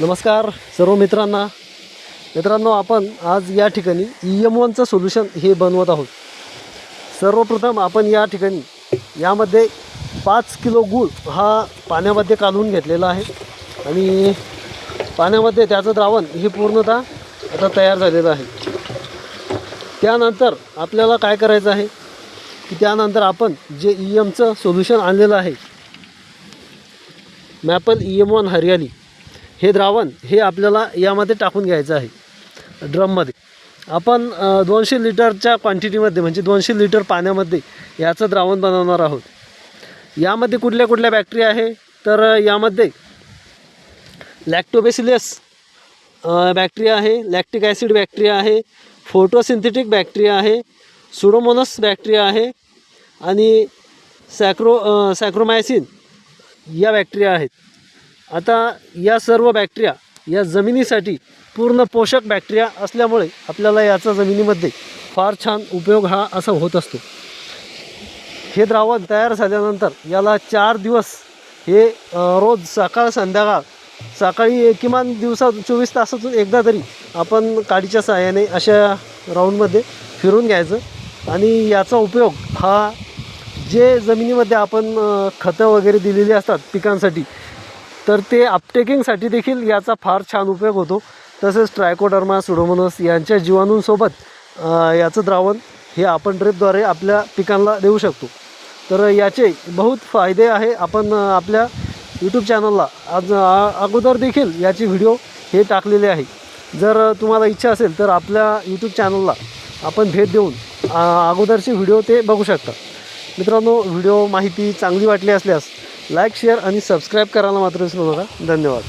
नमस्कार सर्व मित्रांनो, आपण आज या ठिकाणी EM1चं सोल्युशन हे बनवत आहोत। सर्वप्रथम आपण या ठिकाणी यामध्ये 5 किलो गूळ हा पाण्यामध्ये काढून घेतलेला आहे आणि पाण्यामध्ये त्याचं द्रावण हे पूर्णतः आता तयार झालेलं आहे। त्यानंतर आपल्याला काय करायचं आहे की त्यानंतर आपण जे EMचं सोल्युशन आणलेलं आहे, मॅपल EM1 हरियाली, हे द्रावण हे आपल्याला यामध्ये टाकून घ्यायचं आहे। ड्रममध्ये आपण 200 लिटरच्या क्वांटिटीमध्ये म्हणजे 200 लिटर पाण्यामध्ये याचं द्रावण बनवणार आहोत। यामध्ये कुठल्या बॅक्टेरिया आहे तर यामध्ये लॅक्टोबॅसिलस बॅक्टेरिया आहे, लॅक्टिक ॲसिड बॅक्टेरिया आहे, फोटोसिंथेटिक बॅक्टेरिया आहे, सुडोमोनास बॅक्टेरिया आहे आणि सॅक्रोमायसिन या बॅक्टेरिया आहेत। आता या सर्व बॅक्टेरिया या जमिनीसाठी पूर्ण पोषक बॅक्टेरिया असल्यामुळे आपल्याला याचा जमिनीमध्ये फार छान उपयोग हा असा होत असतो। हे द्रावण तयार झाल्यानंतर याला 4 दिवस हे रोज सकाळ संध्याकाळ सकाळी किमान दिवसात 24 तासातून एकदा तरी आपण काडीच्या सहाय्याने अशा राऊंडमध्ये फिरून घ्यायचं आणि याचा उपयोग हा जे जमिनीमध्ये आपण खतं वगैरे दिलेली असतात पिकांसाठी, तर ते अपटेकिंगसाठी देखील याचा फार छान उपयोग होतो। तसेच ट्रायकोडर्मा, सुडोमोनास यांच्या जीवाणूंसोबत याचं द्रावण हे आपण ड्रिपद्वारे आपल्या पिकांना देऊ शकतो। तर याचे बहुत फायदे आहे। आपण आपल्या यूट्यूब चॅनलला अगोदर देखील याची व्हिडिओ हे टाकलेले आहे। जर तुम्हाला इच्छा असेल तर आपल्या यूट्यूब चॅनलला आपण भेट देऊन अगोदरचे व्हिडिओ ते बघू शकता। मित्रांनो, व्हिडिओ माहिती चांगली वाटली असल्यास लाईक, शेअर आणि सबस्क्राईब करायला मात्र विसरू नका। धन्यवाद।